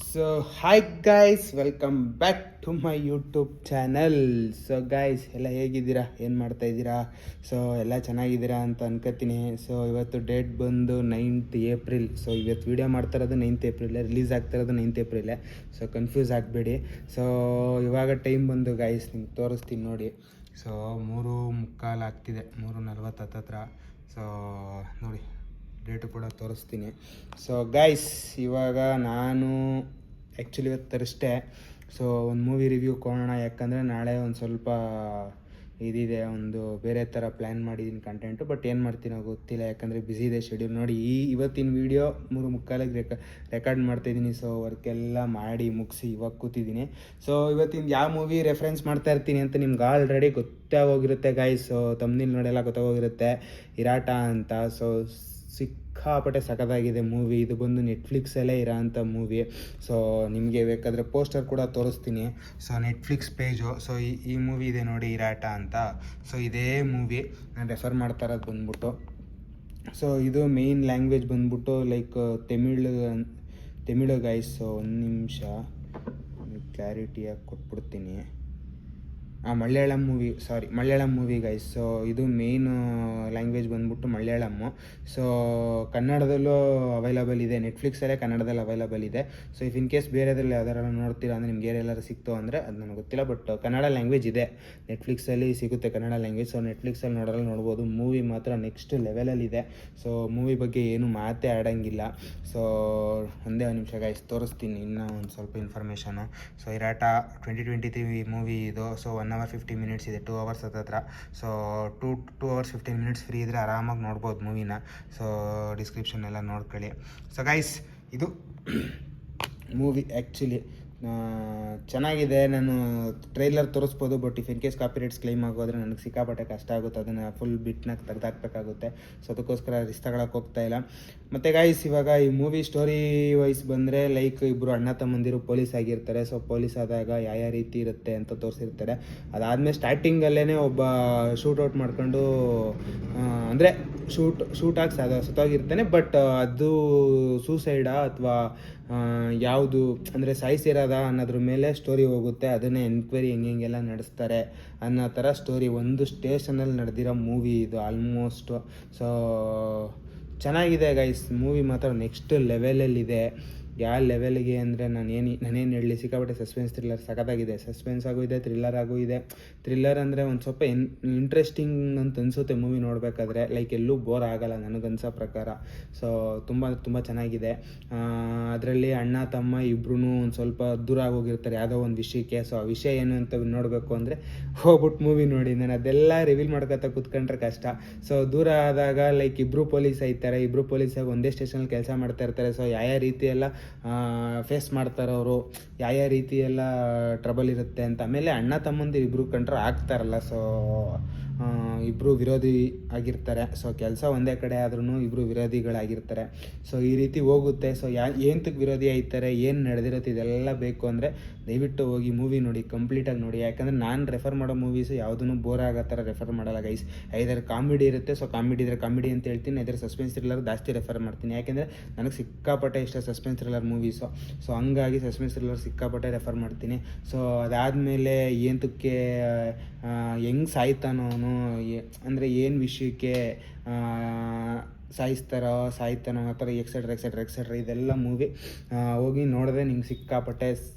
So hi guys, welcome back to my YouTube channel. So guys, ಎಲ್ಲ ಹೇಗಿದ್ದೀರಾ, ಏನು ಮಾಡ್ತಾ ಇದ್ದೀರಾ? ಸೊ ಎಲ್ಲ ಚೆನ್ನಾಗಿದ್ದೀರಾ ಅಂತ ಅನ್ಕೋತೀನಿ. ಸೊ ಇವತ್ತು ಡೇಟ್ ಬಂದು 9th ಏಪ್ರಿಲ್. ಸೊ ಇವತ್ತು ವೀಡಿಯೋ ಮಾಡ್ತಾ ಇರೋದು 9th ಏಪ್ರಿಲ್, ರಿಲೀಸ್ ಆಗ್ತಾ ಇರೋದು 9th ಏಪ್ರಿಲೇ. ಸೊ ಕನ್ಫ್ಯೂಸ್ ಆಗಬೇಡಿ. ಸೊ ಇವಾಗ ಟೈಮ್ ಬಂದು ಗಾಯ್ಸ್ ನಿಮ್ಗೆ ತೋರಿಸ್ತೀನಿ ನೋಡಿ. ಸೊ 3:45 ಆಗ್ತಿದೆ, 3:40 ಹತ್ತತ್ರ. ಸೊ ನೋಡಿ, ಡೇಟು ಕೂಡ ತೋರಿಸ್ತೀನಿ. ಸೊ ಗೈಸ್, ಇವಾಗ ನಾನು ಆ್ಯಕ್ಚುಲಿ ಇವತ್ತು ತರಿಸ್ದೆ. ಸೊ ಒಂದು ಮೂವಿ ರಿವ್ಯೂ ಕೊಡೋಣ, ಯಾಕಂದರೆ ನಾಳೆ ಒಂದು ಸ್ವಲ್ಪ ಇದಿದೆ, ಒಂದು ಬೇರೆ ಥರ ಪ್ಲ್ಯಾನ್ ಮಾಡಿದ್ದೀನಿ ಕಂಟೆಂಟು. ಬಟ್ ಏನು ಮಾಡ್ತೀನೋ ಗೊತ್ತಿಲ್ಲ, ಯಾಕಂದರೆ ಬ್ಯುಸಿ ಇದೆ ಶೆಡ್ಯೂಲ್. ನೋಡಿ, ಇವತ್ತಿನ ವೀಡಿಯೋ 3:45 ರೆಕಾರ್ಡ್ ಮಾಡ್ತಾಯಿದ್ದೀನಿ. ಸೊ ವರ್ಕೆಲ್ಲ ಮಾಡಿ ಮುಗಿಸಿ ಇವಾಗ ಕೂತಿದ್ದೀನಿ. ಸೊ ಇವತ್ತಿನ ಯಾವ ಮೂವಿ ರೆಫರೆನ್ಸ್ ಮಾಡ್ತಾ ಇರ್ತೀನಿ ಅಂತ ನಿಮ್ಗೆ ಆಲ್ರೆಡಿ ಗೊತ್ತಾಗೋಗಿರುತ್ತೆ ಗಾಯ್ಸ್. ಸೊ ತಮ್ಮನಿಲ್ ನೋಡೆಲ್ಲ ಗೊತ್ತಾಗೋಗಿರುತ್ತೆ, ಇರಾಟ ಅಂತ. ಸೊ ಸಿಕ್ಕಾಪಟ್ಟೆ ಸಖತ್ತಾಗಿದೆ ಮೂವಿ. ಇದು ಬಂದು ನೆಟ್ಫ್ಲಿಕ್ಸಲ್ಲೇ ಇರೋ ಅಂಥ ಮೂವಿ. ಸೊ ನಿಮಗೆ ಬೇಕಾದರೆ ಪೋಸ್ಟರ್ ಕೂಡ ತೋರಿಸ್ತೀನಿ. So Netflix page. ಸೊ ಈ ಮೂವಿ ಇದೆ ನೋಡಿ, ಇರಾಟ ಅಂತ. ಸೊ ಇದೇ ಮೂವಿ ನಾನು ರೆಫರ್ ಮಾಡ್ತಾ ಇರೋದು ಬಂದ್ಬಿಟ್ಟು. ಸೊ ಇದು ಮೇಯ್ನ್ ಲ್ಯಾಂಗ್ವೇಜ್ ಬಂದ್ಬಿಟ್ಟು ಲೈಕ್ ತಮಿಳು ಗೈಸ್. ಸೊ ಒಂದು ನಿಮಿಷ ಕ್ಲಾರಿಟಿಯಾಗಿ ಕೊಟ್ಬಿಡ್ತೀನಿ. Malayalam movie guys. ಸೊ ಇದು ಮೇಯ್ನು ಲ್ಯಾಂಗ್ವೇಜ್ ಬಂದ್ಬಿಟ್ಟು ಮಲಯಾಳಮ್ಮು. ಸೊ ಕನ್ನಡದಲ್ಲೂ ಅವೈಲಬಲ್ ಇದೆ, ನೆಟ್ಫ್ಲಿಕ್ಸಲ್ಲೇ ಕನ್ನಡದಲ್ಲಿ ಅವೈಲಬಲ್ ಇದೆ. ಸೊ ಇಫ್ ಇನ್ ಕೇಸ್ ಬೇರೆದ್ರಲ್ಲಿ ಯಾವ್ದಾರು ನೋಡ್ತೀರಾ ಅಂದರೆ ನಿಮ್ಗೆ ಎಲ್ಲರೂ ಸಿಕ್ತು ಅಂದರೆ ಅದು ನನಗೆ ಗೊತ್ತಿಲ್ಲ. ಬಟ್ ಕನ್ನಡ ಲ್ಯಾಂಗ್ವೇಜ್ ಇದೆ, ನೆಟ್ಫ್ಲಿಕ್ಸಲ್ಲಿ ಸಿಗುತ್ತೆ ಕನ್ನಡ ಲ್ಯಾಂಗ್ವೇಜ್. ಸೊ ನೆಟ್ಫ್ಲಿಕ್ಸಲ್ಲಿ ನೋಡ್ಬೋದು. ಮೂವಿ ಮಾತ್ರ ನೆಕ್ಸ್ಟ್ ಲೆವೆಲಲ್ಲಿದೆ. ಸೊ ಮೂವಿ ಬಗ್ಗೆ ಏನು ಮಾತೇ ಆಡೋಂಗಿಲ್ಲ. ಸೊ ಒಂದೇ ಒಂದು ನಿಮಿಷ ಗೈಸ್, ತೋರಿಸ್ತೀನಿ ಇನ್ನೂ ಒಂದು ಸ್ವಲ್ಪ ಇನ್ಫಾರ್ಮೇಷನು. ಸೊ ಇರಾಟ 2023 ಮೂವಿ ಇದು. ಸೊ 1 hour 50 minutes ಇದೆ, 2 hours ಹತ್ರ. ಸೊ 2 hours 15 minutes ಫ್ರೀ ಇದ್ದರೆ ಆರಾಮಾಗಿ ನೋಡ್ಬೋದು ಮೂವಿನ. ಸೊ ಡಿಸ್ಕ್ರಿಪ್ಷನ್ ಎಲ್ಲ ನೋಡ್ಕೊಳ್ಳಿ. ಸೊ ಗೈಸ್, ಇದು ಮೂವಿ ಆ್ಯಕ್ಚುಲಿ ಚೆನ್ನಾಗಿದೆ. ನಾನು ಟ್ರೈಲರ್ ತೋರಿಸ್ಬೋದು, but if in case copyrights claim ಆಗೋದ್ರೆ ನನಗೆ ಸಿಕ್ಕಾಪಟ್ಟೆ ಕಷ್ಟ ಆಗುತ್ತೆ. ಅದನ್ನು ಫುಲ್ ಬಿಟ್ನಾಗ ತೆಗೆದಾಕ್ಬೇಕಾಗುತ್ತೆ. ಸೊ ಅದಕ್ಕೋಸ್ಕರ ರಿಸ್ಕ್ ತಗೊಳಕ್ಕೆ ಹೋಗ್ತಾಯಿಲ್ಲ. ಮತ್ತು ಗೈಸ್, ಇವಾಗ ಈ ಮೂವಿ ಸ್ಟೋರಿ ವೈಸ್ ಬಂದರೆ ಲೈಕ್ ಇಬ್ಬರು ಅಣ್ಣ ತಮ್ಮಂದಿರು ಪೊಲೀಸ್ ಆಗಿರ್ತಾರೆ. ಸೊ ಪೊಲೀಸ್ ಆದಾಗ ಯಾವ ರೀತಿ ಇರುತ್ತೆ ಅಂತ ತೋರಿಸಿರ್ತಾರೆ. ಅದಾದಮೇಲೆ ಸ್ಟಾರ್ಟಿಂಗಲ್ಲೇ ಒಬ್ಬ ಶೂಟೌಟ್ ಮಾಡ್ಕೊಂಡು ಅಂದರೆ ಶೂಟಾಗಿ ಸತ್ತೋಗಿರ್ತಾನೆ. ಬಟ್ ಅದು ಸೂಸೈಡಾ ಅಥವಾ ಯಾವುದು ಅಂದರೆ ಸಾಯಿಸಿರೋದ ಅನ್ನೋದ್ರ ಮೇಲೆ ಸ್ಟೋರಿ ಹೋಗುತ್ತೆ. ಅದನ್ನೇ ಎನ್ಕ್ವೈರಿ ಹೆಂಗೆಲ್ಲ ನಡೆಸ್ತಾರೆ ಅನ್ನೋ ಥರ ಸ್ಟೋರಿ. ಒಂದು ಸ್ಟೇಷನಲ್ಲಿ ನಡೆದಿರೋ ಮೂವಿ ಇದು ಆಲ್ಮೋಸ್ಟು. ಸೊ ಚೆನ್ನಾಗಿದೆ ಗೈಸ್, ಮೂವಿ ಮಾತ್ರ ನೆಕ್ಸ್ಟ್ ಲೆವೆಲಲ್ಲಿದೆ. ಯಾವ ಲೆವೆಲ್ಗೆ ಅಂದರೆ ನಾನೇನು ಹೇಳಲಿ, ಸಿಕ್ಕಾಪಟ್ಟೆ ಸಸ್ಪೆನ್ಸ್ ಥ್ರಿಲ್ಲರ್ ಸಖತ್ತಾಗಿದೆ. ಸಸ್ಪೆನ್ಸ್ ಆಗೂ ಇದೆ, ಥ್ರಿಲ್ಲರ್ ಆಗೂ ಇದೆ. ಥ್ರಿಲ್ಲರ್ ಅಂದರೆ ಒಂದು ಸ್ವಲ್ಪ ಇಂಟ್ರೆಸ್ಟಿಂಗ್ ಅಂತ ಅನಿಸುತ್ತೆ ಮೂವಿ ನೋಡಬೇಕಾದ್ರೆ. ಲೈಕ್ ಎಲ್ಲೂ ಬೋರ್ ಆಗೋಲ್ಲ ನನಗನ್ಸೋ ಪ್ರಕಾರ. ಸೊ ತುಂಬ ಚೆನ್ನಾಗಿದೆ. ಅದರಲ್ಲಿ ಅಣ್ಣ ತಮ್ಮ ಇಬ್ಬರೂ ಒಂದು ಸ್ವಲ್ಪ ದೂರ ಆಗೋಗಿರ್ತಾರೆ ಯಾವುದೋ ಒಂದು ವಿಷಯಕ್ಕೆ. ಸೊ ಆ ವಿಷಯ ಏನು ಅಂತ ನೋಡಬೇಕು ಅಂದರೆ ಹೋಗ್ಬಿಟ್ಟು ಮೂವಿ ನೋಡಿ. ನಾನು ಅದೆಲ್ಲ ರಿವೀಲ್ ಮಾಡ್ಕೊತಾ ಕೂತ್ಕೊಂಡ್ರೆ ಕಷ್ಟ. ಸೊ ದೂರ ಆದಾಗ ಲೈಕ್ ಇಬ್ಬರು ಪೊಲೀಸ್ ಆಯ್ತಾರೆ, ಇಬ್ಬರು ಪೊಲೀಸಾಗಿ ಒಂದೇ ಸ್ಟೇಷನಲ್ಲಿ ಕೆಲಸ ಮಾಡ್ತಾ ಇರ್ತಾರೆ. ಸೊ ಯಾವ ರೀತಿ ಎಲ್ಲ ಫೇಸ್ ಮಾಡ್ತಾರೆ ಅವರು, ಯಾವ ರೀತಿ ಎಲ್ಲ ಟ್ರಬಲ್ ಇರುತ್ತೆ ಅಂತ. ಆಮೇಲೆ ಅಣ್ಣ ತಮ್ಮಂದಿರು ಇಬ್ಬರು ಕಂಡ್ರೆ ಆಗ್ತಾರಲ್ಲ. ಸೊ ಇಬ್ಬರು ವಿರೋಧಿ ಆಗಿರ್ತಾರೆ. ಸೊ ಕೆಲಸ ಒಂದೇ ಕಡೆ ಆದ್ರೂ ಇಬ್ಬರು ವಿರೋಧಿಗಳಾಗಿರ್ತಾರೆ. ಸೊ ಈ ರೀತಿ ಹೋಗುತ್ತೆ. ಸೊ ಏನಕ್ಕೆ ವಿರೋಧಿ ಆಯ್ತಾರೆ, ಏನು ನಡೆದಿರುತ್ತೆ, ಇದೆಲ್ಲ ಬೇಕು ಅಂದರೆ ದಯವಿಟ್ಟು ಹೋಗಿ ಮೂವಿ ನೋಡಿ, ಕಂಪ್ಲೀಟಾಗಿ ನೋಡಿ. ಯಾಕಂದರೆ ನಾನು ರೆಫರ್ ಮಾಡೋ ಮೂವೀಸು ಯಾವುದೂ ಬೋರ್ ಆಗೋ ಥರ ರೆಫರ್ ಮಾಡಲ್ಲ ಗೈಸ್. ಐದರ ಕಾಮಿಡಿ ಇರುತ್ತೆ. ಸೊ ಕಾಮಿಡಿ ಇದ್ದರೆ ಕಾಮಿಡಿ ಅಂತ ಹೇಳ್ತೀನಿ, ಐದರ ಸಸ್ಪೆನ್ಸ್ ಥ್ರಿಲ್ಲರ್ ಜಾಸ್ತಿ ರೆಫರ್ ಮಾಡ್ತೀನಿ. ಯಾಕೆಂದರೆ ನನಗೆ ಸಿಕ್ಕಾಪಟ್ಟೆ ಇಷ್ಟ ಸಸ್ಪೆನ್ಸ್ ಥ್ರಿಲ್ಲರ್ ಮೂವೀಸು. ಸೊ ಹಂಗಾಗಿ ಸಸ್ಪೆನ್ಸ್ ಥ್ರಿಲ್ಲರ್ ಸಿಕ್ಕಾಪಟ್ಟೆ ರೆಫರ್ ಮಾಡ್ತೀನಿ. ಸೊ ಅದಾದಮೇಲೆ ಏನಕ್ಕೆ ಹೆಂಗೆ ಸಾಯ್ತಾನೋ ಅವನು, ಅಂದರೆ ಏನು ವಿಷಯಕ್ಕೆ ಸಾಯಿಸ್ತಾನೋ ಆ ಥರ ಎಕ್ಸೆಟ್ರಾ ಇದೆಲ್ಲ ಮೂವಿ ಹೋಗಿ ನೋಡಿದ್ರೆ ನಿಂಗೆ ಸಿಕ್ಕಾಪಟ್ಟೆ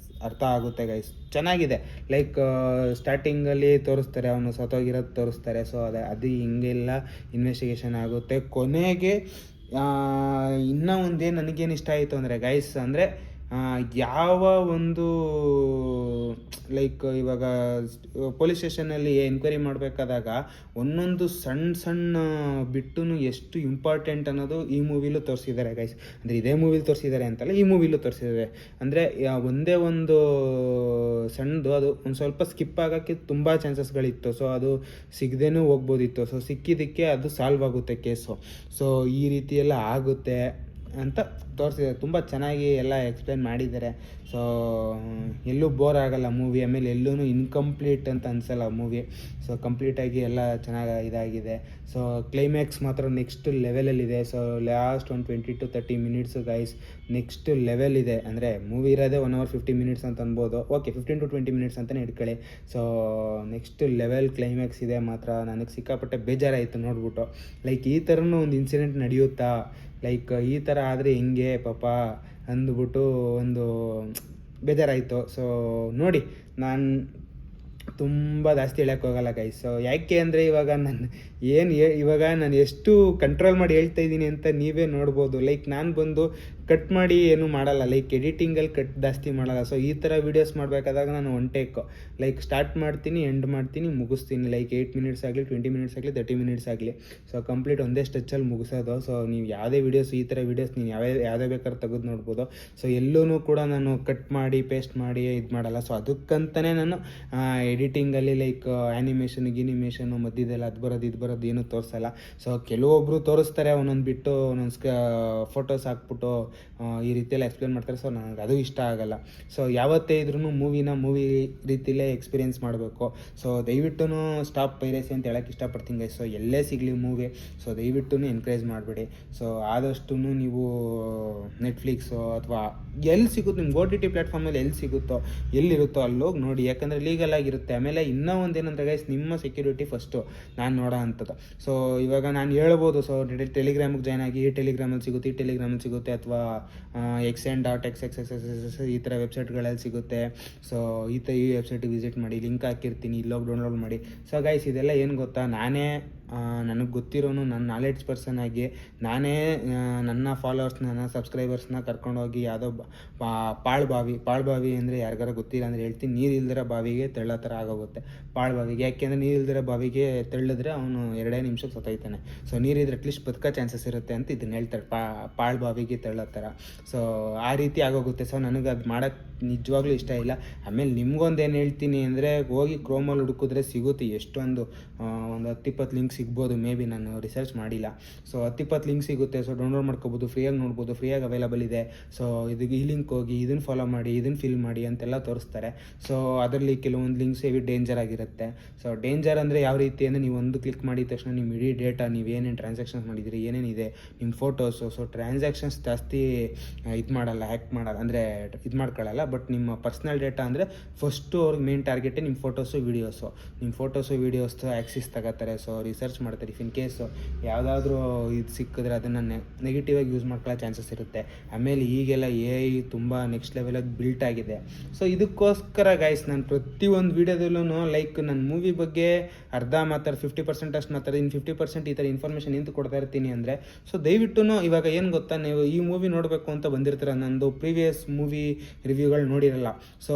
ಅರ್ಥ ಆಗುತ್ತೆ ಗೈಸ್. ಚೆನ್ನಾಗಿದೆ. ಲೈಕ್ ಸ್ಟಾರ್ಟಿಂಗಲ್ಲಿ ತೋರಿಸ್ತಾರೆ, ಅವನು ಸತ್ತೋಗಿರೋದು ತೋರಿಸ್ತಾರೆ. ಸೊ ಅದು ಹಿಂಗೆಲ್ಲ ಇನ್ವೆಸ್ಟಿಗೇಷನ್ ಆಗುತ್ತೆ. ಕೊನೆಗೆ ಇನ್ನೂ ಒಂದೇನು ನನಗೇನು ಇಷ್ಟ ಆಯಿತು ಅಂದರೆ ಗೈಸ್, ಅಂದರೆ ಯಾವ ಒಂದು ಲೈಕ್ ಇವಾಗ ಪೊಲೀಸ್ ಸ್ಟೇಷನಲ್ಲಿ ಎನ್ಕ್ವೈರಿ ಮಾಡಬೇಕಾದಾಗ ಒಂದೊಂದು ಸಣ್ಣ ಬಿಟ್ಟು ಎಷ್ಟು ಇಂಪಾರ್ಟೆಂಟ್ ಅನ್ನೋದು ಈ ಮೂವಿಲೂ ತೋರಿಸಿದ್ದಾರೆ ಗೈಸ್. ಅಂದರೆ ಇದೇ ಮೂವಿಲಿ ತೋರಿಸಿದ್ದಾರೆ ಅಂತಲ್ಲ, ಈ ಮೂವಿಲೂ ತೋರಿಸಿದ್ದಾರೆ. ಅಂದರೆ ಒಂದೇ ಒಂದು ಸಣ್ಣದು ಅದು ಒಂದು ಸ್ವಲ್ಪ ಸ್ಕಿಪ್ ಆಗೋಕ್ಕೆ ತುಂಬ ಚಾನ್ಸಸ್ಗಳಿತ್ತು. ಸೊ ಅದು ಸಿಗದೇನೂ ಹೋಗ್ಬೋದಿತ್ತು. ಸೊ ಸಿಕ್ಕಿದ್ದಕ್ಕೆ ಅದು ಸಾಲ್ವ್ ಆಗುತ್ತೆ ಕೇಸು. ಸೊ ಈ ರೀತಿ ಎಲ್ಲ ಆಗುತ್ತೆ. ಅಂತ ತೋರಿಸಿದ್ದಾರೆ. ತುಂಬ ಚೆನ್ನಾಗಿ ಎಲ್ಲ ಎಕ್ಸ್ಪ್ಲೇನ್ ಮಾಡಿದ್ದಾರೆ. ಸೊ ಎಲ್ಲೂ ಬೋರ್ ಆಗಲ್ಲ ಮೂವಿ. ಆಮೇಲೆ ಎಲ್ಲೂ ಇನ್ಕಂಪ್ಲೀಟ್ ಅಂತ ಅನಿಸಲ್ಲ ಮೂವಿ. ಸೊ ಕಂಪ್ಲೀಟಾಗಿ ಎಲ್ಲ ಚೆನ್ನಾಗಿ ಇದಾಗಿದೆ. ಸೊ ಕ್ಲೈಮ್ಯಾಕ್ಸ್ ಮಾತ್ರ ನೆಕ್ಸ್ಟ್ ಲೆವೆಲಲ್ಲಿದೆ. ಸೊ ಲಾಸ್ಟ್ ಒಂದು 20 to 30 minutes guys next level ಇದೆ. ಅಂದರೆ ಮೂವಿ ಇರೋದೇ 1 hour 50 minutes ಅಂತ ಅನ್ಬೋದು. ಓಕೆ 15 to 20 minutes ಅಂತಲೇ ಇಟ್ಕೊಳ್ಳಿ. ಸೊ ನೆಕ್ಸ್ಟ್ ಲೆವೆಲ್ ಕ್ಲೈಮ್ಯಾಕ್ಸ್ ಇದೆ ಮಾತ್ರ. ನನಗೆ ಸಿಕ್ಕಾಪಟ್ಟೆ ಬೇಜಾರಾಯಿತು ನೋಡ್ಬಿಟ್ಟು. ಲೈಕ್ ಈ ಥರನೂ ಒಂದು ಇನ್ಸಿಡೆಂಟ್ ನಡೆಯುತ್ತಾ, ಲೈಕ್ ಈ ಥರ ಆದರೆ ಹೆಂಗೆ ಪಾಪ ಅಂದ್ಬಿಟ್ಟು ಒಂದು ಬೇಜಾರಾಯಿತು. ಸೊ ನೋಡಿ, ನಾನು ತುಂಬ ಜಾಸ್ತಿ ಹೇಳೋಕ್ಕೆ ಹೋಗಲ್ಲ ಗೈಸ್. ಸೊ ಯಾಕೆ ಅಂದರೆ ಇವಾಗ ನಾನು ಎಷ್ಟು ಕಂಟ್ರೋಲ್ ಮಾಡಿ ಹೇಳ್ತಾ ಇದ್ದೀನಿ ಅಂತ ನೀವೇ ನೋಡ್ಬೋದು. ಲೈಕ್ ನಾನು ಬಂದು ಕಟ್ ಮಾಡಿ ಏನೂ ಮಾಡಲ್ಲ, ಲೈಕ್ ಎಡಿಟಿಂಗಲ್ಲಿ ಕಟ್ ಜಾಸ್ತಿ ಮಾಡಲ್ಲ. ಸೊ ಈ ಥರ ವೀಡಿಯೋಸ್ ಮಾಡಬೇಕಾದಾಗ ನಾನು ಒನ್ ಟೇಕ್ ಲೈಕ್ ಸ್ಟಾರ್ಟ್ ಮಾಡ್ತೀನಿ, ಎಂಡ್ ಮಾಡ್ತೀನಿ, ಮುಗಿಸ್ತೀನಿ. ಲೈಕ್ 8 minutes ಆಗಲಿ, 20 minutes ಆಗಲಿ, 30 minutes ಆಗಲಿ, ಸೊ ಕಂಪ್ಲೀಟ್ ಒಂದೇ ಸ್ಟೆಚ್ಚಲ್ಲಿ ಮುಗಿಸೋದು. ಸೊ ನೀವು ಯಾವುದೇ ವೀಡಿಯೋಸ್, ಈ ಥರ ವೀಡಿಯೋಸ್ ನೀವು ಯಾವುದೇ ಬೇಕಾದ್ರೆ ತೆಗೆದು ನೋಡ್ಬೋದು. ಸೊ ಎಲ್ಲೂ ಕೂಡ ನಾನು ಕಟ್ ಮಾಡಿ ಪೇಸ್ಟ್ ಮಾಡಿ ಇದು ಮಾಡಲ್ಲ. ಸೊ ಅದಕ್ಕಂತಲೇ ನಾನು ಎಡಿಟಿಂಗಲ್ಲಿ ಲೈಕ್ ಗಿನಿಮೇಷನು ಮಧ್ಯದೆಲ್ಲ ಅದು ಬರೋದು ಇದು ಬರೋದು ಏನೂ ತೋರಿಸಲ್ಲ. ಸೊ ಕೆಲವೊಬ್ಬರು ತೋರಿಸ್ತಾರೆ, ಒಂದೊಂದು ಬಿಟ್ಟು ಒಂದೊಂದು ಫೋಟೋಸ್ ಹಾಕ್ಬಿಟ್ಟು ಈ ರೀತಿಯೆಲ್ಲ ಎಕ್ಸ್ಪ್ಲೇನ್ ಮಾಡ್ತಾರೆ. ಸೊ ನನಗೆ ಅದು ಇಷ್ಟ ಆಗಲ್ಲ. ಸೊ ಯಾವತ್ತೇ ಇದ್ರೂ ಮೂವಿ ರೀತಿಯಲ್ಲೇ ಎಕ್ಸ್ಪೀರಿಯೆನ್ಸ್ ಮಾಡಬೇಕು. ಸೊ ದಯವಿಟ್ಟು ಸ್ಟಾಪ್ ಪೈರಸಿ ಅಂತ ಹೇಳೋಕ್ಕೆ ಇಷ್ಟಪಡ್ತೀನಿ ಗೈಸ್. ಸೊ ಎಲ್ಲೇ ಸಿಗಲಿ ಮೂವಿ, ಸೊ ದಯವಿಟ್ಟು ಎನ್ಕರೇಜ್ ಮಾಡಬೇಡಿ. ಸೊ ಆದಷ್ಟು ನೀವು ನೆಟ್ಫ್ಲಿಕ್ಸು ಅಥವಾ ಎಲ್ಲಿ ಸಿಗುತ್ತೋ ನಿಮ್ಗೆ OTT ಪ್ಲ್ಯಾಟ್ಫಾರ್ಮಲ್ಲಿ ಎಲ್ಲಿ ಸಿಗುತ್ತೋ ಎಲ್ಲಿರುತ್ತೋ ಅಲ್ಲೋಗಿ ನೋಡಿ. ಯಾಕಂದರೆ ಲೀಗಲ್ ಆಗಿರುತ್ತೆ. ಆಮೇಲೆ ಇನ್ನೂ ಒಂದೇನಂದ್ರೆ ಗೈಸ್, ನಿಮ್ಮ ಸೆಕ್ಯೂರಿಟಿ ಫಸ್ಟು ನಾನು ನೋಡೋ ಅಂಥದ್ದು. ಸೊ ಇವಾಗ ನಾನು ಹೇಳ್ಬೋದು, ಸೊ ಟೆಲಿಗ್ರಾಮಿಗೆ ಜಾಯ್ನ್ ಆಗಿ ಈ ಟೆಲಿಗ್ರಾಮಲ್ಲಿ ಸಿಗುತ್ತೆ ಅಥವಾ xn.xxxx ಈ ಥರ ವೆಬ್ಸೈಟ್ಗಳಲ್ಲಿ ಸಿಗುತ್ತೆ. ಸೊ ಈ ವೆಬ್ಸೈಟಿಗೆ ವಿಸಿಟ್ ಮಾಡಿ, ಲಿಂಕ್ ಹಾಕಿರ್ತೀನಿ, ಇಲ್ಲೋಗಿ ಡೌನ್ಲೋಡ್ ಮಾಡಿ. ಸೊ ಗೈಸ್ ಇದೆಲ್ಲ ಏನು ಗೊತ್ತಾ, ನನಗೆ ಗೊತ್ತಿರೋನು ನನ್ನ ನಾಲೆಡ್ಜ್ ಪರ್ಸನ್ ಆಗಿ ನಾನೇ ನನ್ನ ಫಾಲೋವರ್ಸ್ನ, ನನ್ನ ಸಬ್ಸ್ಕ್ರೈಬರ್ಸ್ನ ಕರ್ಕೊಂಡೋಗಿ ಯಾವುದೋ ಪಾಳ್ಬಾವಿ ಅಂದರೆ ಯಾರಿಗಾರ ಗೊತ್ತಿಲ್ಲ ಅಂದರೆ ಹೇಳ್ತೀನಿ, ನೀರು ಇಲ್ದಿರೋ ಬಾವಿಗೆ ತೆಳ್ಳೋ ಥರ ಆಗೋಗುತ್ತೆ. ಪಾಳ್ಬಾವಿಗೆ ಯಾಕೆಂದರೆ ನೀರು ಇಲ್ದಿರೋ ಬಾವಿಗೆ ತೆಳ್ಳಿದ್ರೆ ಅವನು 2 ನಿಮಿಷಕ್ಕೆ ಸತ್ತೋಯ್ತಾನೆ. ಸೊ ನೀರಿದ್ರೆ ಅಟ್ಲೀಸ್ಟ್ ಬದುಕೋ ಚಾನ್ಸಸ್ ಇರುತ್ತೆ ಅಂತ ಇದನ್ನು ಹೇಳ್ತಾರೆ, ಪಾಳ್ಬಾವಿಗೆ ತೆಳ್ಳೋ ಥರ. ಸೊ ಆ ರೀತಿ ಆಗೋಗುತ್ತೆ. ಸೊ ನನಗೆ ಅದು ಮಾಡೋಕ್ಕೆ ನಿಜವಾಗ್ಲೂ ಇಷ್ಟ ಇಲ್ಲ. ಆಮೇಲೆ ನಿಮ್ಗೊಂದೇನು ಹೇಳ್ತೀನಿ ಅಂದರೆ, ಹೋಗಿ ಕ್ರೋಮಲ್ಲಿ ಹುಡುಕಿದ್ರೆ ಸಿಗುತ್ತೆ. ಎಷ್ಟೊಂದು ಒಂದು 10-20 ಲಿಂಕ್ ಸಿಗ್ಬೋದು. ಮೇ ಬಿ ನಾನು ರಿಸರ್ಚ್ ಮಾಡಿಲ್ಲ. ಸೊ 10-20 ಲಿಂಕ್ ಸಿಗುತ್ತೆ. ಸೊ ಡೌನ್ಲೋಡ್ ಮಾಡ್ಕೋಬೋದು, ಫ್ರೀಯಾಗಿ ನೋಡ್ಬೋದು, ಫ್ರೀಯಾಗಿ ಅವೈಲಬಲ್ ಇದೆ. ಸೊ ಈ ಲಿಂಕ್ ಹೋಗಿ ಇದನ್ನು ಫಾಲೋ ಮಾಡಿ, ಇದನ್ನು ಫಿಲ್ ಮಾಡಿ ಅಂತೆಲ್ಲ ತೋರಿಸ್ತಾರೆ. ಸೊ ಅದರಲ್ಲಿ ಕೆಲವೊಂದು ಲಿಂಕ್ಸ್ ಹೆವಿ ಡೇಂಜರ್ ಆಗಿರುತ್ತೆ. ಸೊ ಡೇಂಜರ್ ಅಂದರೆ ಯಾವ ರೀತಿ ಅಂದರೆ, ನೀವು ಒಂದು ಕ್ಲಿಕ್ ಮಾಡಿದ ತಕ್ಷಣ ನಿಮ್ಮ ಇಡೀ ಡೇಟಾ, ನೀವು ಏನೇನು ಟ್ರಾನ್ಸಾಕ್ಷನ್ಸ್ ಮಾಡಿದ್ದೀರಿ, ಏನೇನಿದೆ ನಿಮ್ಮ ಫೋಟೋಸು. ಸೊ ಟ್ರಾನ್ಸಾಕ್ಷನ್ಸ್ ಜಾಸ್ತಿ ಇದು ಮಾಡಲ್ಲ, ಹ್ಯಾಕ್ ಮಾಡಲ್ಲ, ಅಂದರೆ ಇದು ಮಾಡ್ಕೊಳ್ಳಲ್ಲ. ಬಟ್ ನಿಮ್ಮ ಪರ್ಸ್ನಲ್ ಡೇಟಾ ಅಂದರೆ ಫಸ್ಟು ಅವ್ರಿಗೆ ಮೇನ್ ಟಾರ್ಗೆಟೇ ನಿಮ್ಮ ಫೋಟೋಸು ವೀಡಿಯೋಸು ಆ್ಯಕ್ಸಿಸ್ ತಗೋತಾರೆ. ಸೊ ರಿಸರ್ಚ್ ಮಾಡ್ತಾರೆ. ಇಫ್ ಇನ್ ಕೇಸು ಯಾವುದಾದ್ರೂ ಇದು ಸಿಕ್ಕಿದ್ರೆ ಅದನ್ನು ನೆಗೆಟಿವಾಗಿ ಯೂಸ್ ಮಾಡ್ಕೊಳ್ಳೋ ಚಾನ್ಸಸ್ ಇರುತ್ತೆ. ಆಮೇಲೆ ಈಗೆಲ್ಲ AI ತುಂಬ ನೆಕ್ಸ್ಟ್ ಲೆವೆಲಾಗಿ ಬಿಲ್ಟ್ ಆಗಿದೆ. ಸೊ ಇದಕ್ಕೋಸ್ಕರ ಗೈಸ್ ನಾನು ಪ್ರತಿಯೊಂದು ವೀಡಿಯೋದಲ್ಲೂ ಲೈಕ್ ನನ್ನ ಮೂವಿ ಬಗ್ಗೆ ಅರ್ಧ 50% ಅಷ್ಟು ಮಾತಾಡಿ, ಇನ್ನು 50% ಈ ಥರ ಇನ್ಫಾರ್ಮೇಷನ್ ಎಂತ ಕೊಡ್ತಾ ಇರ್ತೀನಿ ಅಂದರೆ, ಸೊ ದಯವಿಟ್ಟು ಇವಾಗ ಏನು ಗೊತ್ತಾ, ನೀವು ಈ ಮೂವಿ ನೋಡಬೇಕು ಅಂತ ಬಂದಿರ್ತೀರ, ನಂದು ಪ್ರೀವಿಯಸ್ ಮೂವಿ ರಿವ್ಯೂಗಳು ನೋಡಿರಲ್ಲ. ಸೊ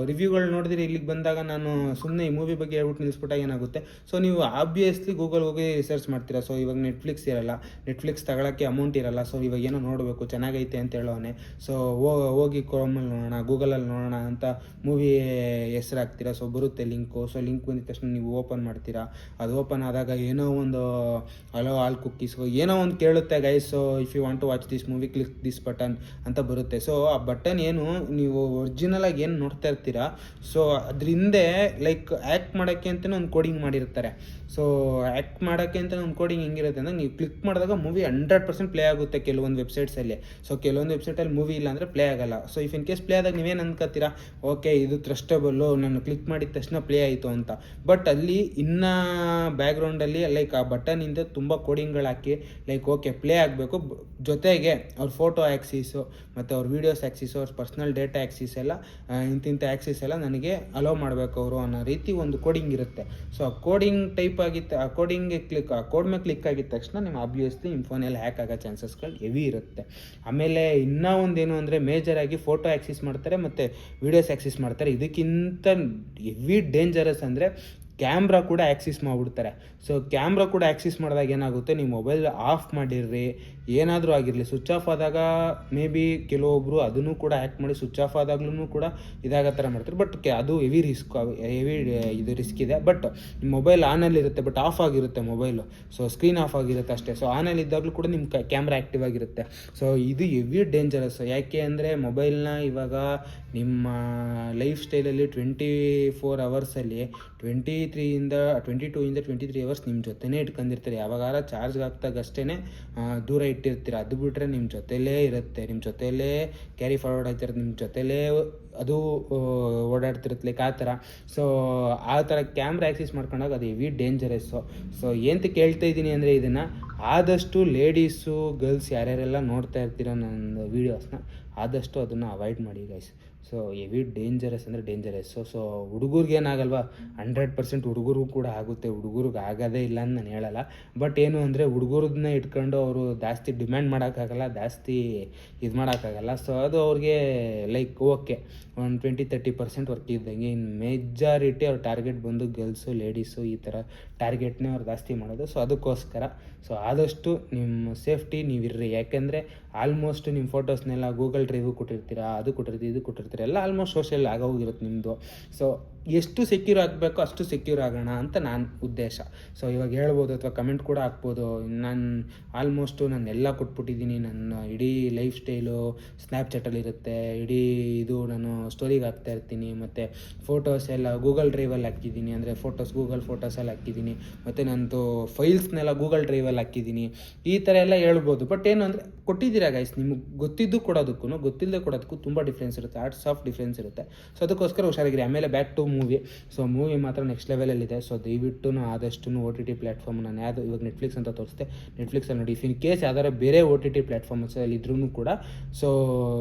ರಿವ್ಯೂಗಳು ನೋಡಿದ್ರೆ ಇಲ್ಲಿಗೆ ಬಂದಾಗ ನಾನು ಸುಮ್ಮನೆ ಈ ಮೂವಿ ಬಗ್ಗೆ ಹೇಳ್ಬಿಟ್ಟು ನಿಲ್ಲಿಸ್ಬಿಟ್ಟಾಗ ಏನಾಗುತ್ತೆ, ಸೊ ನೀವು ಆಬ್ವಿಯಸ್ಲಿ ಗೂಗಲ್ ಹೋಗಿ ರಿಸರ್ಚ್ ಮಾಡ್ತೀರಾ. ಸೊ ಇವಾಗ ನೆಟ್ಫ್ಲಿಕ್ಸ್ ಇರಲ್ಲ, ನೆಟ್ಫ್ಲಿಕ್ಸ್ ತಗೊಳ್ಳೋಕ್ಕೆ ಅಮೌಂಟ್ ಇರಲ್ಲ. ಸೊ ಇವಾಗ ಏನೋ ನೋಡಬೇಕು ಚೆನ್ನಾಗೈತೆ ಅಂತ ಹೇಳೋನೆ. ಸೊ ಹೋಗಿ ಕ್ರೋಮಲ್ಲಿ ನೋಡೋಣ, ಗೂಗಲಲ್ಲಿ ನೋಡೋಣ ಅಂತ ಮೂವಿ ಹೆಸರು ಹಾಕ್ತೀರಾ. ಸೊ ಬರುತ್ತೆ ಲಿಂಕು. ಸೊ ಲಿಂಕ್ ಬಂದಿದ ತಕ್ಷಣ ನೀವು ಓಪನ್ ಮಾಡ್ತೀರಾ. ಅದು ಓಪನ್ ಆದಾಗ ಏನೋ ಒಂದು ಹಲೋ ಆಲ್ ಕುಕ್ಕೀಸ್ ಏನೋ ಒಂದು ಕೇಳುತ್ತೆ guys. So if you want to watch this movie click this button ಅಂತ ಬರುತ್ತೆ. ಸೊ ಆ ಬಟನ್ ಏನು ನೀವು ಒರಿಜಿನಲಾಗಿ ಏನು ನೋಡ್ತಾ ಇರ್ತೀರಾ, ಸೊ ಅದ್ರ ಹಿಂದೆ ಲೈಕ್ ಆ್ಯಕ್ಟ್ ಮಾಡೋಕ್ಕೆ ಅಂತಲೇ ಒಂದು ಕೋಡಿಂಗ್ ಮಾಡಿರ್ತಾರೆ. ಸೊ ಆ್ಯಕ್ಟ್ ಮಾಡೋಕ್ಕೆ ಅಂತ ಒಂದು ಕೋಡಿಂಗ್ ಹೆಂಗಿರುತ್ತೆ ಅಂದರೆ, ನೀವು ಕ್ಲಿಕ್ ಮಾಡಿದಾಗ ಮೂವಿ 100% ಪ್ಲೇ ಆಗುತ್ತೆ ಕೆಲವೊಂದು ವೆಬ್ಸೈಟ್ಸಲ್ಲಿ. ಸೊ ಕೆಲವೊಂದು ವೆಬ್ಸೈಟಲ್ಲಿ ಮೂವಿ ಇಲ್ಲ ಅಂದರೆ ಪ್ಲೇ ಆಗಲ್ಲ. So if in case play ಆದಾಗ ನೀವೇನು ಅನ್ಕೋತೀರಾ, ಓಕೆ ಇದು ಟ್ರಸ್ಟಬಲ್ಲು, ನಾನು ಕ್ಲಿಕ್ ಮಾಡಿದ ತಕ್ಷಣ ಪ್ಲೇ ಆಯಿತು ಅಂತ. ಬಟ್ ಅಲ್ಲಿ ಇನ್ನೂ ಬ್ಯಾಕ್ಗ್ರೌಂಡಲ್ಲಿ ಲೈಕ್ ಆ ಬಟನಿಂದ ತುಂಬ ಕೋಡಿಂಗ್ಗಳು ಹಾಕಿ ಲೈಕ್ ಓಕೆ ಪ್ಲೇ ಆಗಬೇಕು, ಜೊತೆಗೆ ಅವ್ರ ಫೋಟೋ ಆ್ಯಕ್ಸಿಸು ಮತ್ತು ಅವ್ರ ವೀಡಿಯೋಸ್ ಆ್ಯಕ್ಸಿಸು, ಅವ್ರ ಪರ್ಸ್ನಲ್ ಡೇಟಾ ಆ್ಯಕ್ಸಿಸ್ ಎಲ್ಲ ಇಂತಿಂಥ ಆ್ಯಕ್ಸಿಸ್ ಎಲ್ಲ ನನಗೆ ಅಲೋ ಮಾಡಬೇಕು ಅವರು ಅನ್ನೋ ರೀತಿ ಒಂದು ಕೋಡಿಂಗ್ ಇರುತ್ತೆ. ಸೊ ಆ ಕೋಡಿಂಗ್ ಟೈಪ್ ಆಗಿತ್ತು, ಆ ಕೋಡಿಂಗ್ಗೆ ಆ ಕೋಡ್ ಮೇಲೆ ಕ್ಲಿಕ್ ಆಗಿದ ತಕ್ಷಣ ನಿಮ್ಮ ಆಬ್ವಿಯಸ್ಲಿ ನಿಮ್ಮ ಫೋನಲ್ಲಿ ಹ್ಯಾಕ್ ಆಗೋ ಚಾನ್ಸಸ್ಗಳು ಹೆವಿ ಇರುತ್ತೆ. ಆಮೇಲೆ ಇನ್ನೂ ಒಂದೇನು ಅಂದರೆ, ಮೇಜರಾಗಿ ಫೋಟೋ ಆ್ಯಕ್ಸಿಸ್ ಮಾಡ್ತಾರೆ ಮತ್ತು ವೀಡಿಯೋಸ್ ಆ್ಯಕ್ಸಿಸ್ ಮಾಡ್ತಾರೆ. ಇದಕ್ಕಿಂತ ಹೆವಿ ಡೇಂಜರಸ್ ಅಂದರೆ ಕ್ಯಾಮ್ರಾ ಕೂಡ ಆ್ಯಕ್ಸಿಸ್ ಮಾಡಿಬಿಡ್ತಾರೆ. ಸೊ ಕ್ಯಾಮ್ರಾ ಕೂಡ ಆ್ಯಕ್ಸಿಸ್ ಮಾಡಿದಾಗ ಏನಾಗುತ್ತೆ, ನೀವು ಮೊಬೈಲ್ ಆಫ್ ಮಾಡಿರ್ರಿ, ಏನಾದರೂ ಆಗಿರಲಿ, ಸ್ವಿಚ್ ಆಫ್ ಆದಾಗ ಮೇ ಬಿ ಕೆಲವೊಬ್ಬರು ಅದನ್ನು ಕೂಡ ಹ್ಯಾಕ್ ಮಾಡಿ ಸ್ವಿಚ್ ಆಫ್ ಆದಾಗ್ಲೂ ಕೂಡ ಇದಾಗೋ ಥರ ಮಾಡ್ತಾರೆ. ಬಟ್ ಅದು ಹೆವಿ ಇದು ರಿಸ್ಕ್ ಇದೆ. ಬಟ್ ಮೊಬೈಲ್ ಆನಲ್ಲಿರುತ್ತೆ, ಬಟ್ ಆಫ್ ಆಗಿರುತ್ತೆ ಮೊಬೈಲು. ಸೊ ಸ್ಕ್ರೀನ್ ಆಫ್ ಆಗಿರುತ್ತೆ ಅಷ್ಟೇ. ಸೊ ಆನಲ್ಲಿ ಇದ್ದಾಗಲೂ ಕೂಡ ನಿಮ್ಮ ಕ್ಯಾಮ್ರಾ ಆ್ಯಕ್ಟಿವ್ ಆಗಿರುತ್ತೆ. ಸೊ ಇದು ಹೆವಿ ಡೇಂಜರಸ್. ಯಾಕೆ ಅಂದರೆ ಮೊಬೈಲ್ನ ಇವಾಗ ನಿಮ್ಮ ಲೈಫ್ ಸ್ಟೈಲಲ್ಲಿ 24 ಅವರ್ಸಲ್ಲಿ 22 ಇಂದ 23 ಅವರ್ಸ್ ನಿಮ್ಮ ಜೊತೆನೇ ಇಟ್ಕೊಂಡಿರ್ತೀರಿ. ಯಾವಾಗಾರ ಚಾರ್ಜ್ಗೆ ಹಾಕ್ದಾಗಷ್ಟೇ ದೂರ ಇಟ್ಟಿರ್ತೀರ. ಅದು ಬಿಟ್ಟರೆ ನಿಮ್ಮ ಜೊತೆಲೇ ಇರುತ್ತೆ, ನಿಮ್ಮ ಜೊತೆಲೇ ಕ್ಯಾರಿ ಫಾರ್ವರ್ಡ್ ಆಗ್ತಿರುತ್ತೆ, ನಿಮ್ಮ ಜೊತೆಲೇ ಅದು ಓಡಾಡ್ತಿರುತ್ತೆ, ಲೈಕ್ ಆ ಥರ. ಸೊ ಆ ಥರ ಕ್ಯಾಮ್ರಾ ಆ್ಯಕ್ಸಿಸ್ ಮಾಡ್ಕೊಂಡಾಗ ಅದು ಹೆವಿ ಡೇಂಜರಸ್ಸು. ಸೊ ಏನಂತ ಕೇಳ್ತಾ ಇದ್ದೀನಿ ಅಂದರೆ, ಇದನ್ನು ಆದಷ್ಟು ಲೇಡೀಸು, ಗರ್ಲ್ಸ್ ಯಾರ್ಯಾರೆಲ್ಲ ನೋಡ್ತಾ ಇರ್ತೀರೋ ನನ್ನ ವೀಡಿಯೋಸ್ನ, ಆದಷ್ಟು ಅದನ್ನು ಅವಾಯ್ಡ್ ಮಾಡಿ ಗೈಸ್. ಸೊ ಹೆವಿ ಡೇಂಜರಸ್ ಅಂದರೆ ಡೇಂಜರಸ್ಸು. ಸೊ ಹುಡುಗರಿಗೆ ಏನಾಗಲ್ವಾ, 100% ಹುಡುಗರಿಗೂ ಕೂಡ ಆಗುತ್ತೆ, ಹುಡುಗರಿಗೆ ಆಗೋದೇ ಇಲ್ಲ ಅಂತ ನಾನು ಹೇಳಲ್ಲ. ಬಟ್ ಏನು ಅಂದರೆ, ಹುಡುಗರನ್ನ ಇಟ್ಕೊಂಡು ಅವರು ಜಾಸ್ತಿ ಡಿಮ್ಯಾಂಡ್ ಮಾಡೋಕ್ಕಾಗಲ್ಲ, ಜಾಸ್ತಿ ಇದು ಮಾಡೋಕ್ಕಾಗಲ್ಲ. ಸೊ ಅದು ಅವ್ರಿಗೆ ಲೈಕ್ ಓಕೆ, ಒಂದು 20-30% ವರ್ಕ್ ಇದ್ದಂಗೆ. ಇನ್ನು ಮೆಜಾರಿಟಿ ಅವ್ರ ಟಾರ್ಗೆಟ್ ಬಂದು ಗರ್ಲ್ಸು, ಲೇಡೀಸು, ಈ ಥರ ಟಾರ್ಗೆಟ್ನೇ ಅವ್ರು ಜಾಸ್ತಿ ಮಾಡೋದು. ಸೊ ಅದಕ್ಕೋಸ್ಕರ ಸೊ ಆದಷ್ಟು ನಿಮ್ಮ ಸೇಫ್ಟಿ ನೀವಿರ್ರಿ. ಯಾಕೆಂದರೆ ಆಲ್ಮೋಸ್ಟ್ ನಿಮ್ಮ ಫೋಟೋಸ್ನೆಲ್ಲ ಗೂಗಲ್ ಡ್ರೈವು ಕೊಟ್ಟಿರ್ತೀರ, ಅದು ಕೊಟ್ಟಿರ್ತೀವಿ, ಇದು ಕೊಟ್ಟಿರ್ತೀರ, ಎಲ್ಲ ಆಲ್ಮೋಸ್ಟ್ ಸೋಷಿಯಲ್ ಆಗೋಗಿರುತ್ತೆ ನಿಮ್ಮದು. ಸೊ ಎಷ್ಟು ಸೆಕ್ಯೂರ್ ಆಗಬೇಕೋ ಅಷ್ಟು ಸೆಕ್ಯೂರ್ ಆಗೋಣ ಅಂತ ನಾನು ಉದ್ದೇಶ. ಸೊ ಇವಾಗ ಹೇಳ್ಬೋದು ಅಥವಾ ಕಮೆಂಟ್ ಕೂಡ ಹಾಕ್ಬೋದು, ನಾನು ಆಲ್ಮೋಸ್ಟು ಎಲ್ಲ ಕೊಟ್ಬಿಟ್ಟಿದ್ದೀನಿ. ನನ್ನ ಇಡೀ ಲೈಫ್ ಸ್ಟೈಲು ಸ್ನ್ಯಾಪ್ಚಾಟಲ್ಲಿರುತ್ತೆ, ಇಡೀ ಇದು ನಾನು ಸ್ಟೋರಿಗೆ ಹಾಕ್ತಾ ಇರ್ತೀನಿ, ಮತ್ತು ಫೋಟೋಸ್ ಎಲ್ಲ ಗೂಗಲ್ ಡ್ರೈವಲ್ಲಿ ಹಾಕಿದ್ದೀನಿ, ಅಂದರೆ ಗೂಗಲ್ ಫೋಟೋಸಲ್ಲಿ ಹಾಕಿದ್ದೀನಿ, ಮತ್ತು ನನ್ನದು ಫೈಲ್ಸ್ನೆಲ್ಲ ಗೂಗಲ್ ಡ್ರೈವಲ್ಲಿ ಹಾಕಿದ್ದೀನಿ, ಈ ಥರ ಎಲ್ಲ ಹೇಳ್ಬೋದು. ಬಟ್ ಏನು ಅಂದರೆ, ಕೊಟ್ಟಿದ್ದೀರಾ ಗೈಸ್, ನಿಮಗೆ ಗೊತ್ತಿದ್ದು ಕೊಡೋದಕ್ಕೂ ಗೊತ್ತಿಲ್ಲದೆ ಕೊಡೋದಕ್ಕೂ ತುಂಬ ಡಿಫ್ರೆನ್ಸ್ ಇರುತ್ತೆ, ಆರ್ಟ್ಸ್ ಆಫ್ ಡಿಫ್ರೆನ್ಸ್ ಇರುತ್ತೆ. ಸೊ ಅದಕ್ಕೋಸ್ಕರ ಹುಷಾರಾಗಿರಿ. ಆಮೇಲೆ back to movie. So movie ಮಾತ್ರ ನೆಕ್ಸ್ಟ್ ಲೆವೆಲಲ್ಲಿದೆ. ಸೊ ದಯವಿಟ್ಟು ಆದಷ್ಟು OTT ಪ್ಲ್ಯಾಟ್ಫಾರ್ಮ್, ನಾನು ಯಾವುದು ಇವಾಗ ನೆಟ್ಫ್ಲಿಕ್ಸ್ ಅಂತ ತೋರಿಸ್ತೆ, ನೆಟ್ಫ್ಲಿಕ್ಸಲ್ಲಿ ನೋಡಿ. ಇನ್ ಕೇಸ್ ಯಾವ್ದಾರ ಬೇರೆ OTT ಪ್ಲ್ಯಾಟ್ಫಾರ್ಮ್ಸಲ್ಲಿ ಇದ್ರೂ ಕೂಡ ಸೊ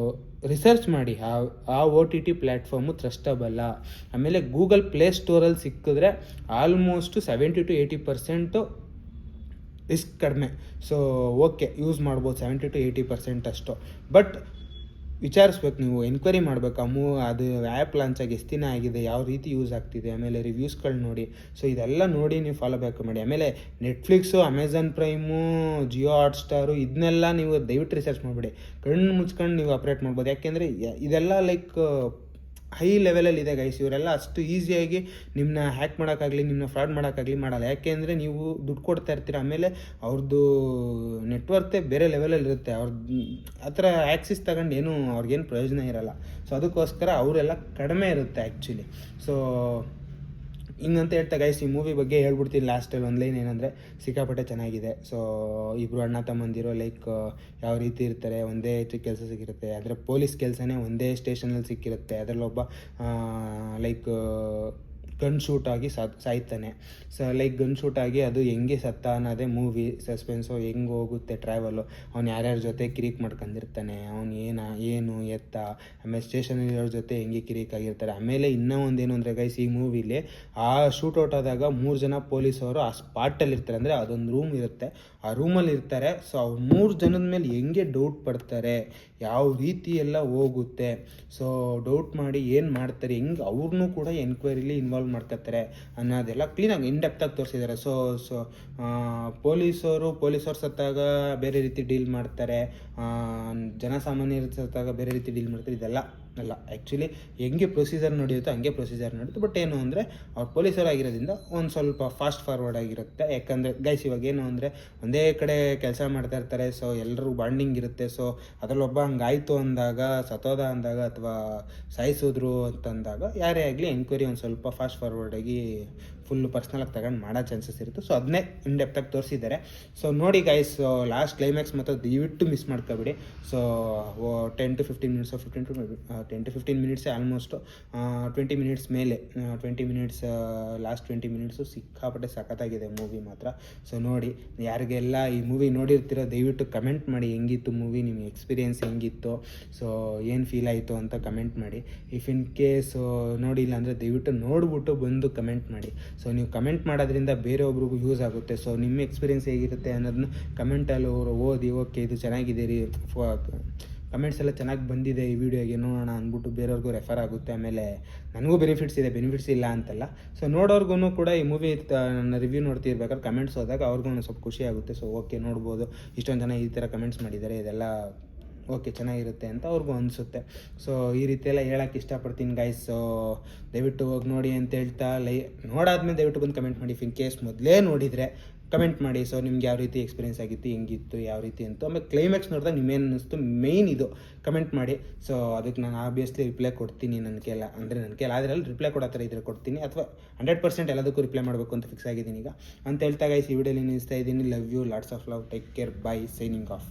ರಿಸರ್ಚ್ ಮಾಡಿ, ಆ OTT ಪ್ಲ್ಯಾಟ್ಫಾರ್ಮು ಟ್ರಸ್ಟಬಲ್ಲ. ಆಮೇಲೆ ಗೂಗಲ್ ಪ್ಲೇಸ್ಟೋರಲ್ಲಿ ಸಿಕ್ಕಿದ್ರೆ ಆಲ್ಮೋಸ್ಟು 70-80% ರಿಸ್ಕ್ ಕಡಿಮೆ. ಸೊ ಓಕೆ, ಯೂಸ್ ಮಾಡ್ಬೋದು 70-80% ಅಷ್ಟು. ಬಟ್ ವಿಚಾರಿಸ್ಬೇಕು, ನೀವು ಎನ್ಕ್ವೈರಿ ಮಾಡಬೇಕು. ಅದು ಆ್ಯಪ್ ಲಾಂಚ್ ಆಗಿ ಎಷ್ಟು ದಿನ ಆಗಿದೆ, ಯಾವ ರೀತಿ ಯೂಸ್ ಆಗ್ತಿದೆ, ಆಮೇಲೆ ರಿವ್ಯೂಸ್ಗಳು ನೋಡಿ. ಸೊ ಇದೆಲ್ಲ ನೋಡಿ ನೀವು ಫಾಲೋ ಬ್ಯಾಕ್ ಮಾಡಿ. ಆಮೇಲೆ Netflix, Amazon Prime, Jio Hotstar, ಇದನ್ನೆಲ್ಲ ನೀವು ದಯವಿಟ್ಟು ರಿಸರ್ಚ್ ಮಾಡಿಬಿಡಿ. ಕಣ್ಣು ಮುಚ್ಕೊಂಡು ನೀವು ಆಪ್ರೇಟ್ ಮಾಡ್ಬೋದು. ಯಾಕೆಂದರೆ ಇದೆಲ್ಲ ಲೈಕ್ ಹೈ ಲೆವೆಲಲ್ಲಿ ಇದೆ ಗೈಸ್. ಇವರೆಲ್ಲ ಅಷ್ಟು ಈಸಿಯಾಗಿ ನಿಮ್ಮನ್ನ ಹ್ಯಾಕ್ ಮಾಡೋಕ್ಕಾಗಲಿ, ನಿಮ್ಮನ್ನ ಫ್ರಾಡ್ ಮಾಡೋಕ್ಕಾಗಲಿ ಮಾಡಲ್ಲ. ಯಾಕೆಂದರೆ ನೀವು ದುಡ್ಡು ಕೊಡ್ತಾ ಇರ್ತೀರ, ಆಮೇಲೆ ಅವ್ರದ್ದು ನೆಟ್ವರ್ಕೇ ಬೇರೆ ಲೆವೆಲಲ್ಲಿ ಇರುತ್ತೆ. ಆ ಥರ ಆ್ಯಕ್ಸಿಸ್ ತಗೊಂಡು ಏನೂ ಅವ್ರಿಗೇನು ಪ್ರಯೋಜನ ಇರೋಲ್ಲ. ಸೊ ಅದಕ್ಕೋಸ್ಕರ ಅವರೆಲ್ಲ ಕಡಿಮೆ ಇರುತ್ತೆ ಆ್ಯಕ್ಚುಲಿ. ಸೊ ಹಿಂಗಂತ ಹೇಳ್ತಾ ಗೈಸ್, ಈ ಮೂವಿ ಬಗ್ಗೆ ಹೇಳ್ಬಿಡ್ತೀನಿ ಲಾಸ್ಟಲ್ಲಿ ಒಂದು ಲೈನ್ ಏನಂದರೆ, ಸಿಕ್ಕಾಪಟ್ಟೆ ಚೆನ್ನಾಗಿದೆ. ಸೊ ಇಬ್ಬರು ಅಣ್ಣ ತಮ್ಮಂದಿರೋ ಲೈಕ್ ಯಾವ ರೀತಿ ಇರ್ತಾರೆ, ಒಂದೇ ಕೆಲಸ ಸಿಕ್ಕಿರುತ್ತೆ, ಅದರ ಪೊಲೀಸ್ ಕೆಲಸನೇ ಒಂದೇ ಸ್ಟೇಷನಲ್ಲಿ ಸಿಕ್ಕಿರುತ್ತೆ. ಅದರಲ್ಲೊಬ್ಬ ಲೈಕ್ ಗನ್ ಶೂಟ್ ಆಗಿ ಸಾಯ್ತಾನೆ. ಸೊ ಲೈಕ್ ಗನ್ ಶೂಟ್ ಆಗಿ ಅದು ಹೆಂಗೆ ಸತ್ತ ಅನ್ನೋದೇ ಮೂವಿ ಸಸ್ಪೆನ್ಸು. ಹೆಂಗೆ ಹೋಗುತ್ತೆ ಟ್ರಾವೆಲು, ಅವ್ನು ಯಾರ್ಯಾರ ಜೊತೆ ಕಿರಿಕ್ ಮಾಡ್ಕೊಂಡಿರ್ತಾನೆ, ಅವ್ನು ಏನು ಎತ್ತ, ಆಮೇಲೆ ಸ್ಟೇಷನಲ್ಲಿರೋರ ಜೊತೆ ಹೆಂಗೆ ಕಿರಿಕ್ ಆಗಿರ್ತಾರೆ. ಆಮೇಲೆ ಇನ್ನೂ ಒಂದೇನು ಅಂದರೆ ಗೈಸ್, ಈ ಮೂವಿಲಿ ಆ ಶೂಟೌಟ್ ಆದಾಗ 3 ಜನ ಪೊಲೀಸವರು ಆ ಸ್ಪಾಟಲ್ಲಿ ಇರ್ತಾರೆ. ಅಂದರೆ ಅದೊಂದು ರೂಮ್ ಇರುತ್ತೆ, ಆ ರೂಮಲ್ಲಿ ಇರ್ತಾರೆ. ಸೊ ಅವ್ರು 3 ಜನದ ಮೇಲೆ ಹೆಂಗೆ ಡೌಟ್ ಪಡ್ತಾರೆ, ಯಾವ ರೀತಿ ಎಲ್ಲ ಹೋಗುತ್ತೆ, ಸೊ ಡೌಟ್ ಮಾಡಿ ಏನು ಮಾಡ್ತಾರೆ, ಹೆಂಗೆ ಅವ್ರನ್ನೂ ಕೂಡ ಎನ್ಕ್ವೈರಿಲಿ ಇನ್ವಾಲ್ವ್ ಮಾಡ್ಕೊತಾರೆ ಅನ್ನೋದೆಲ್ಲ ಕ್ಲೀನಾಗಿ ಇನ್ಡೆಪ್ತಾಗಿ ತೋರಿಸಿದ್ದಾರೆ. ಸೊ ಪೊಲೀಸವ್ರು ಸತ್ತಾಗ ಬೇರೆ ರೀತಿ ಡೀಲ್ ಮಾಡ್ತಾರೆ, ಜನಸಾಮಾನ್ಯರು ಸತ್ತಾಗ ಬೇರೆ ರೀತಿ ಡೀಲ್ ಮಾಡ್ತಾರೆ. ಇದೆಲ್ಲ ಅಲ್ಲ, ಆ್ಯಕ್ಚುಲಿ ಹೆಂಗೆ ಪ್ರೊಸೀಜರ್ ನಡೆಯುತ್ತೋ ಹಂಗೆ ಪ್ರೊಸೀಜರ್ ನಡೆಯುತ್ತೆ. ಬಟ್ ಏನು ಅಂದರೆ, ಅವ್ರು ಪೊಲೀಸರಾಗಿರೋದ್ರಿಂದ ಒಂದು ಸ್ವಲ್ಪ ಫಾಸ್ಟ್ ಫಾರ್ವರ್ಡ್ ಆಗಿರುತ್ತೆ. ಯಾಕಂದರೆ ಗೈಸ್, ಇವಾಗ ಏನು ಅಂದರೆ, ಒಂದೇ ಕಡೆ ಕೆಲಸ ಮಾಡ್ತಾ ಇರ್ತಾರೆ. ಸೊ ಎಲ್ಲರೂ ಬಾಂಡಿಂಗ್ ಇರುತ್ತೆ. ಸೊ ಅದರಲ್ಲೊಬ್ಬ ಹಂಗಾಯಿತು ಅಂದಾಗ, ಸತ್ತೋದ ಅಂದಾಗ, ಅಥವಾ ಸಾಯಿಸಿದ್ರು ಅಂತಂದಾಗ, ಯಾರೇ ಆಗಲಿ ಎನ್ಕ್ವೈರಿ ಒಂದು ಸ್ವಲ್ಪ ಫಾಸ್ಟ್ ಫಾರ್ವರ್ಡಾಗಿ ಫುಲ್ಲು ಪರ್ಸ್ನಲಾಗಿ ತಗೊಂಡು ಮಾಡೋ ಚಾನ್ಸಸ್ ಇರುತ್ತೆ. ಸೊ ಅದನ್ನೇ ಇನ್ಡೆಪ್ತಾಗಿ ತೋರಿಸಿದ್ದಾರೆ. ಸೊ ನೋಡಿ ಗೈಸ್, ಲಾಸ್ಟ್ ಕ್ಲೈಮ್ಯಾಕ್ಸ್ ಮಾತ್ರ ದಯವಿಟ್ಟು ಮಿಸ್ ಮಾಡ್ಕೊಬೇಡಿ. ಸೊ 10-15 ಮಿನಿಟ್ಸು 10-15 ಮಿನಿಟ್ಸೇ ಆಲ್ಮೋಸ್ಟು 20 ಮಿನಿಟ್ಸ್ ಮೇಲೆ 20 ಮಿನಿಟ್ಸ್ ಲಾಸ್ಟ್ 20 ಮಿನಿಟ್ಸು ಸಿಕ್ಕಾಪಟ್ಟೆ ಸಖತ್ತಾಗಿದೆ ಮೂವಿ ಮಾತ್ರ. ಸೊ ನೋಡಿ, ಯಾರಿಗೆಲ್ಲ ಈ ಮೂವಿ ನೋಡಿರ್ತೀರೋ ದಯವಿಟ್ಟು ಕಮೆಂಟ್ ಮಾಡಿ, ಹೆಂಗಿತ್ತು ಮೂವಿ, ನಿಮ್ಮ ಎಕ್ಸ್ಪೀರಿಯೆನ್ಸ್ ಹೆಂಗಿತ್ತು, ಸೊ ಏನು ಫೀಲ್ ಆಯಿತು ಅಂತ ಕಮೆಂಟ್ ಮಾಡಿ. ಇಫ್ ಇನ್ ಕೇಸ್ ನೋಡಿಲ್ಲ ಅಂದರೆ ದಯವಿಟ್ಟು ನೋಡಿಬಿಟ್ಟು ಬಂದು ಕಮೆಂಟ್ ಮಾಡಿ. ಸೊ ನೀವು ಕಮೆಂಟ್ ಮಾಡೋದ್ರಿಂದ ಬೇರೆಯೊಬ್ರಿಗೂ ಯೂಸ್ ಆಗುತ್ತೆ. ಸೊ ನಿಮ್ಮ ಎಕ್ಸ್ಪೀರಿಯೆನ್ಸ್ ಹೇಗಿರುತ್ತೆ ಅನ್ನೋದನ್ನ ಕಮೆಂಟಲ್ಲಿ ಅವರು ಓದಿ, ಓಕೆ ಇದು ಚೆನ್ನಾಗಿದೆ ರೀ, ಕಮೆಂಟ್ಸ್ ಎಲ್ಲ ಚೆನ್ನಾಗಿ ಬಂದಿದೆ ಈ ವಿಡಿಯೋಗೆ, ನೋಡೋಣ ಅಂದ್ಬಿಟ್ಟು ಬೇರೆಯವ್ರಿಗೂ ರೆಫರ್ ಆಗುತ್ತೆ. ಆಮೇಲೆ ನನಗೂ ಬೆನಿಫಿಟ್ಸ್ ಇದೆ, ಬೆನಿಫಿಟ್ಸ್ ಇಲ್ಲ ಅಂತಲ್ಲ. ಸೊ ನೋಡೋರ್ಗು ಕೂಡ ಈ ಮೂವಿ ನನ್ನ ರಿವ್ಯೂ ನೋಡ್ತಿರ್ಬೇಕಾದ್ರೆ ಕಮೆಂಟ್ಸ್ ಹೋದಾಗ ಅವ್ರಿಗೂ ಸ್ವಲ್ಪ ಖುಷಿ ಆಗುತ್ತೆ. ಸೊ ಓಕೆ ನೋಡ್ಬೋದು, ಇಷ್ಟೊಂದು ಜನ ಈ ಥರ ಕಮೆಂಟ್ಸ್ ಮಾಡಿದ್ದಾರೆ, ಇದೆಲ್ಲ ಓಕೆ ಚೆನ್ನಾಗಿರುತ್ತೆ ಅಂತ ಅವ್ರಿಗೂ ಅನಿಸುತ್ತೆ. ಸೊ ಈ ರೀತಿ ಎಲ್ಲ ಹೇಳೋಕ್ಕೆ ಇಷ್ಟಪಡ್ತೀನಿ ಗೈಸ್. ಸೊ ದಯವಿಟ್ಟು ಹೋಗಿ ನೋಡಿ ಅಂತ ಹೇಳ್ತಾ ನೋಡಾದ್ಮೇಲೆ ದಯವಿಟ್ಟು ಬಂದು ಕಮೆಂಟ್ ಮಾಡಿ. ಇನ್ ಕೇಸ್ ಮೊದಲೇ ನೋಡಿದರೆ ಕಮೆಂಟ್ ಮಾಡಿ. ಸೊ ನಿಮ್ಗೆ ಯಾವ ರೀತಿ ಎಕ್ಸ್ಪೀರಿಯನ್ಸ್ ಆಗಿತ್ತು, ಹೆಂಗಿತ್ತು, ಯಾವ ರೀತಿ ಅಂತ. ಆಮೇಲೆ ಕ್ಲೈಮ್ಯಾಕ್ಸ್ ನೋಡಿದಾಗ ನಿಮ್ಗೇನು ಅನ್ನಿಸ್ತು ಮೇಯ್ನ್ ಇದು ಕಮೆಂಟ್ ಮಾಡಿ. ಸೊ ಅದಕ್ಕೆ ನಾನು ಆಬ್ವಿಯಸ್ಲಿ ರಿಪ್ಲೈ ಕೊಡ್ತೀನಿ. ನನ್ನ ಕೈಲಿ ಆದರೆ ರಿಪ್ಲೈ ಕೊಡೋ ಥರ ಇದ್ರೆ ಕೊಡ್ತೀನಿ, ಅಥವಾ 100% ಎಲ್ಲದಕ್ಕೂ ರಿಪ್ಲೈ ಮಾಡಬೇಕು ಅಂತ ಫಿಕ್ಸ್ ಆಗಿದ್ದೀನಿ ಈಗ ಅಂತ ಹೇಳ್ತಾ ಗೈಸ್. ಈ ವಿಡಿಯೋಲಿ ನಿಲ್ಲಿಸ್ತಾ ಇದ್ದೀನಿ. Love you, lots of love, take care, bye, signing of.